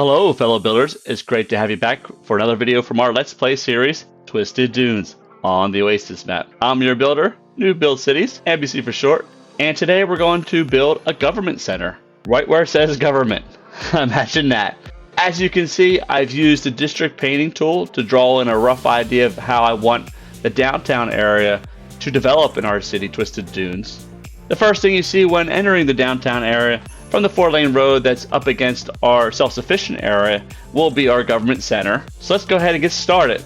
Hello fellow builders, it's great to have you back for another video from our Let's Play series, Twisted Dunes, on the Oasis map. I'm your builder, New Build Cities, NBC for short, and today we're going to build a government center, right where it says government. Imagine that. As you can see, I've used the district painting tool to draw in a rough idea of how I want the downtown area to develop in our city, Twisted Dunes. The first thing you see when entering the downtown area from the 4-lane road that's up against our self-sufficient area will be our government center. So let's go ahead and get started.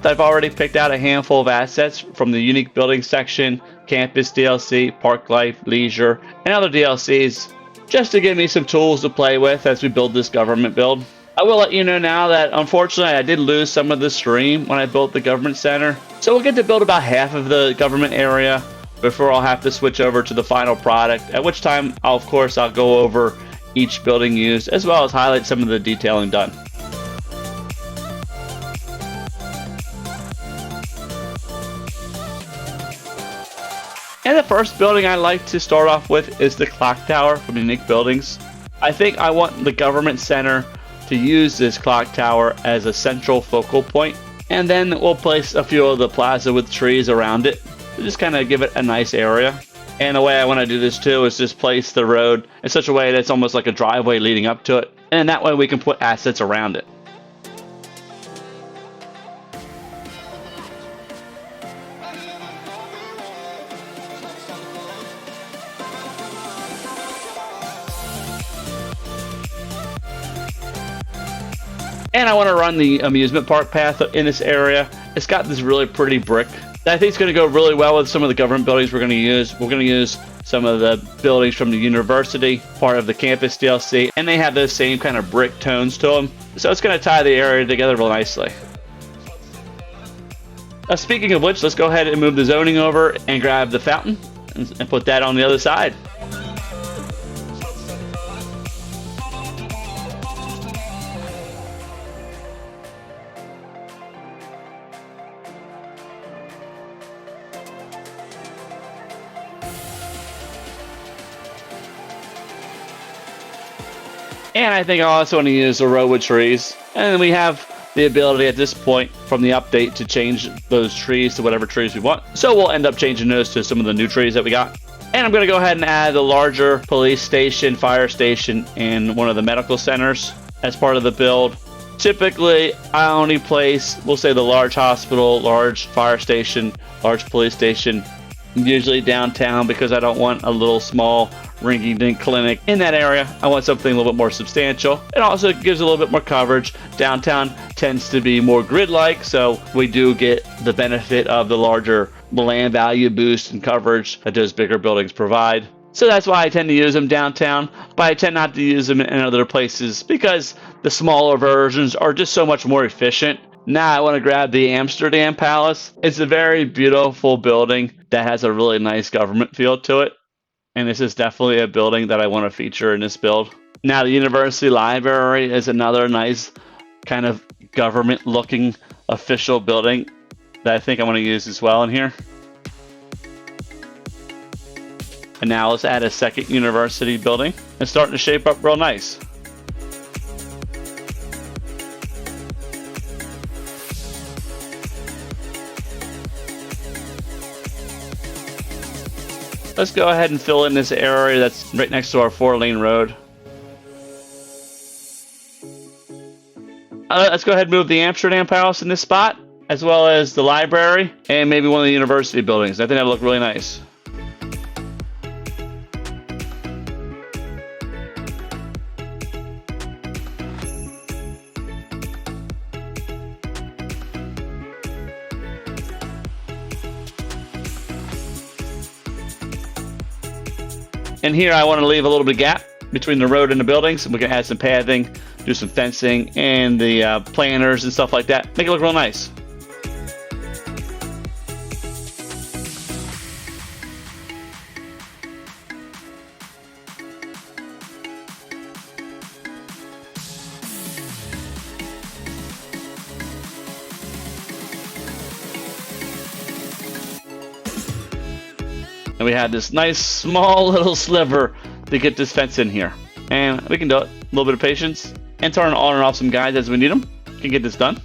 I've already picked out a handful of assets from the unique building section, campus DLC, park life, leisure, and other DLCs, just to give me some tools to play with as we build this government build. I will let you know now that unfortunately I did lose some of the stream when I built the government center, so we'll get to build about half of the government area before I'll have to switch over to the final product, at which time I'll go over each building used as well as highlight some of the detailing done. And the first building I like to start off with is the clock tower from Unique Buildings. I think I want the government center to use this clock tower as a central focal point, and then we'll place a few of the plaza with trees around it. Just kind of give it a nice area. And the way I want to do this too is just place the road in such a way that it's almost like a driveway leading up to it, and that way we can put assets around it. And I want to run the amusement park path in this area. It's got this really pretty brick that I think is going to go really well with some of the government buildings we're going to use. We're going to use some of the buildings from the university, part of the campus DLC, and they have those same kind of brick tones to them. So it's going to tie the area together real nicely. Speaking of which, let's go ahead and move the zoning over and grab the fountain and put that on the other side. And I think I also want to use the row with trees. And then we have the ability at this point from the update to change those trees to whatever trees we want. So we'll end up changing those to some of the new trees that we got. And I'm going to go ahead and add a larger police station, fire station, and one of the medical centers as part of the build. Typically, I only place, we'll say the large hospital, large fire station, large police station, usually downtown, because I don't want a little small rinky-dink clinic in that area. I want something a little bit more substantial. It also gives a little bit more coverage. Downtown tends to be more grid-like, so we do get the benefit of the larger land value boost and coverage that those bigger buildings provide. So that's why I tend to use them downtown, but I tend not to use them in other places because the smaller versions are just so much more efficient. Now I want to grab the Amsterdam Palace. It's a very beautiful building that has a really nice government feel to it. And this is definitely a building that I want to feature in this build. Now the University Library is another nice kind of government looking official building that I think I want to use as well in here. And now let's add a second university building. It's starting to shape up real nice. Let's go ahead and fill in this area that's right next to our 4-lane road. Let's go ahead and move the Amsterdam Palace in this spot, as well as the library, and maybe one of the university buildings. I think that would look really nice. And here I want to leave a little bit of gap between the road and the buildings. We can add some pathing, do some fencing, and the planters and stuff like that. Make it look real nice. And we had this nice small little sliver to get this fence in here. And we can do it. A little bit of patience, and turn on and off some guides as we need them. Can get this done.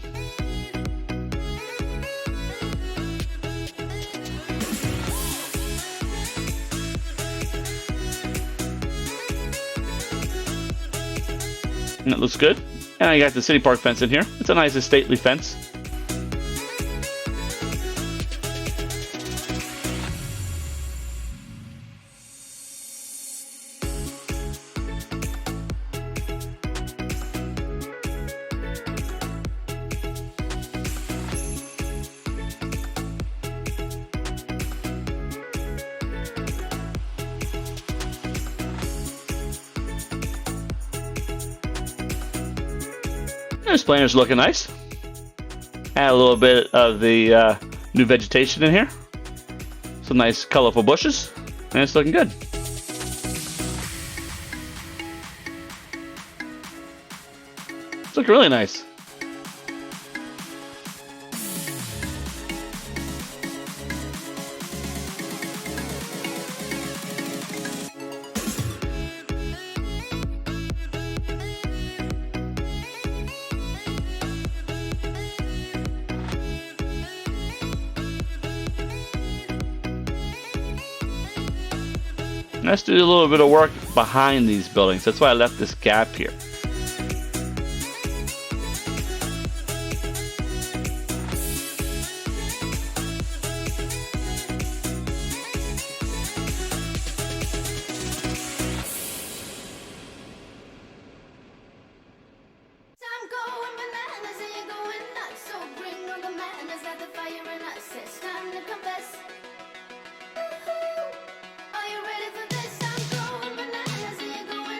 And it looks good. And I got the city park fence in here. It's a nice stately fence. This planter's looking nice. Add a little bit of the new vegetation in here. Some nice colorful bushes. And it's looking good. It's looking really nice. Let's do a little bit of work behind these buildings. That's why I left this gap here.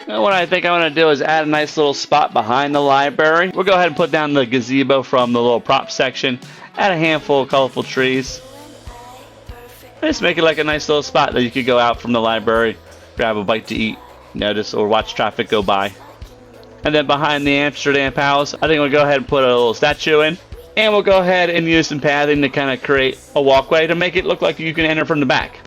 And what I think I want to do is add a nice little spot behind the library. We'll go ahead and put down the gazebo from the little prop section. Add a handful of colorful trees. Just make it like a nice little spot that you could go out from the library, grab a bite to eat, notice, or watch traffic go by. And then behind the Amsterdam Palace, I think we'll go ahead and put a little statue in. And we'll go ahead and use some pathing to kind of create a walkway to make it look like you can enter from the back.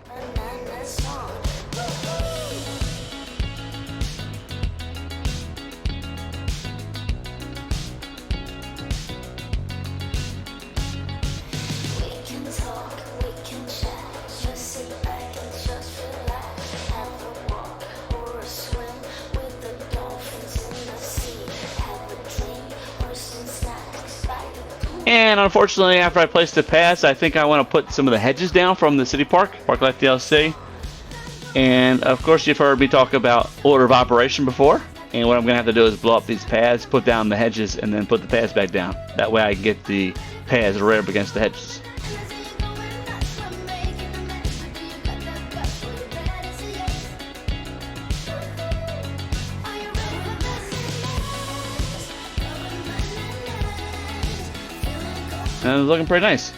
And unfortunately, after I placed the paths, I think I want to put some of the hedges down from the city park, Parklife DLC. And of course, you've heard me talk about order of operation before. And what I'm going to have to do is blow up these paths, put down the hedges, and then put the paths back down. That way I can get the paths right up against the hedges. And it's looking pretty nice.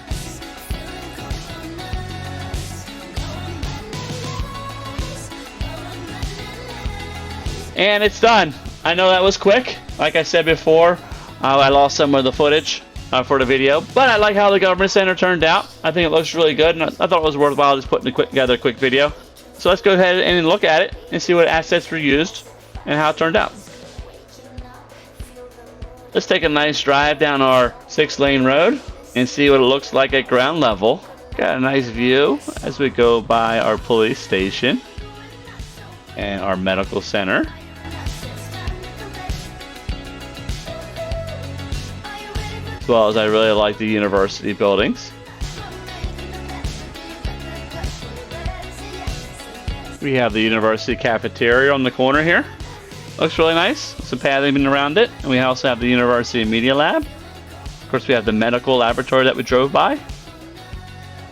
And it's done. I know that was quick. Like I said before, I lost some of the footage for the video, but I like how the government center turned out. I think it looks really good, and I thought it was worthwhile just putting together a quick video. So let's go ahead and look at it and see what assets were used and how it turned out. Let's take a nice drive down our 6-lane road and see what it looks like at ground level. Got a nice view as we go by our police station and our medical center. As well as I really like the university buildings. We have the university cafeteria on the corner here. Looks really nice. Some pathing around it. And we also have the university media lab. Of course, we have the medical laboratory that we drove by.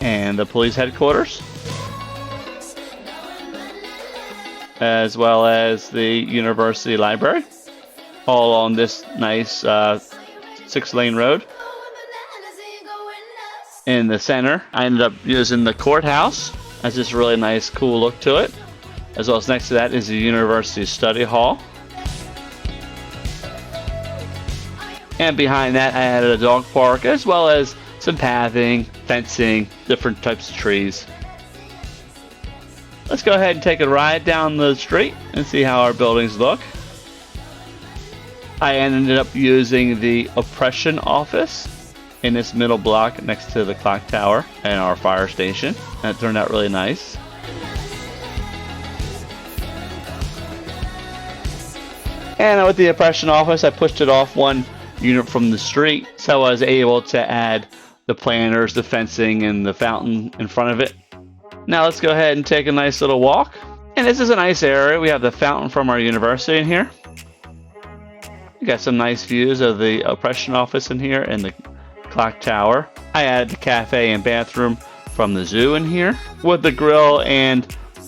And the police headquarters. As well as the university library. All on this nice 6-lane road. In the center, I ended up using the courthouse. Has this really nice, cool look to it. As well as next to that is the university study hall. And behind that, I added a dog park, as well as some pathing, fencing, different types of trees. Let's go ahead and take a ride down the street and see how our buildings look. I ended up using the oppression office in this middle block next to the clock tower and our fire station. That turned out really nice. And with the oppression office, I pushed it off one unit from the street, so I was able to add the planters, the fencing, and the fountain in front of it. Now let's go ahead and take a nice little walk. And this is a nice area. We have the fountain from our university in here. We got some nice views of the oppression office in here and the clock tower. I added the cafe and bathroom from the zoo in here with the grill and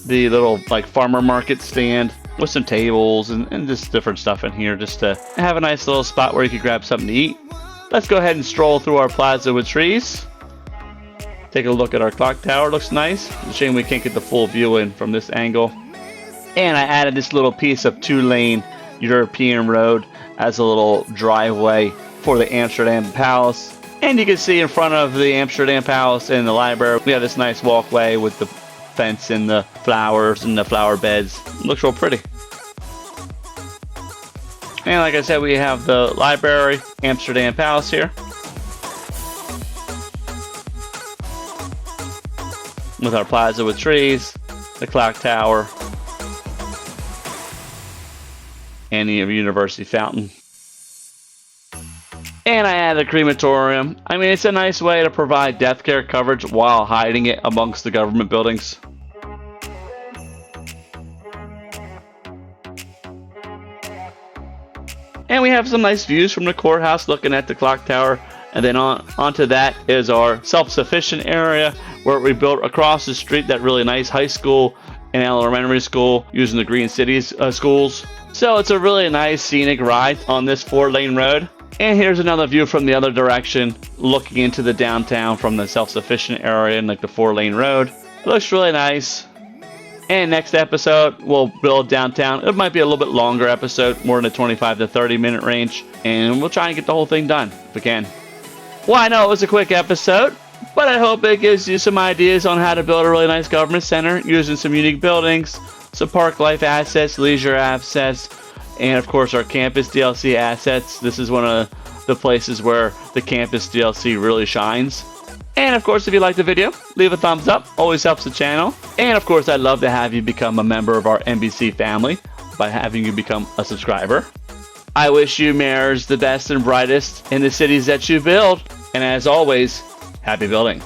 the little like farmer market stand with some tables and just different stuff in here just to have a nice little spot where you could grab something to eat. Let's go ahead and stroll through our plaza with trees. Take a look at our clock tower. Looks nice. It's a shame we can't get the full view in from this angle. And I added this little piece of 2-lane European road as a little driveway for the Amsterdam Palace. And you can see in front of the Amsterdam Palace and the library, we have this nice walkway with the fence and the flowers and the flower beds. It looks real pretty. And like I said, we have the library, Amsterdam Palace here, with our plaza with trees, the clock tower, and the university fountain. And I added a crematorium. I mean, it's a nice way to provide death care coverage while hiding it amongst the government buildings. And we have some nice views from the courthouse looking at the clock tower. And then onto that is our self-sufficient area where we built across the street that really nice high school and elementary school using the Green Cities schools. So it's a really nice scenic ride on this 4-lane road. And here's another view from the other direction, looking into the downtown from the self-sufficient area and like the 4-lane road. It looks really nice. And next episode, we'll build downtown. It might be a little bit longer episode, more in the 25 to 30 minute range. And we'll try and get the whole thing done if we can. Well, I know it was a quick episode, but I hope it gives you some ideas on how to build a really nice government center using some unique buildings, some park life assets, leisure assets, and of course our campus DLC assets. This is one of the places where the campus DLC really shines. And of course, if you liked the video, leave a thumbs up. Always helps the channel. And of course, I'd love to have you become a member of our NBC family by having you become a subscriber. I wish you mayors the best and brightest in the cities that you build. And as always, happy building.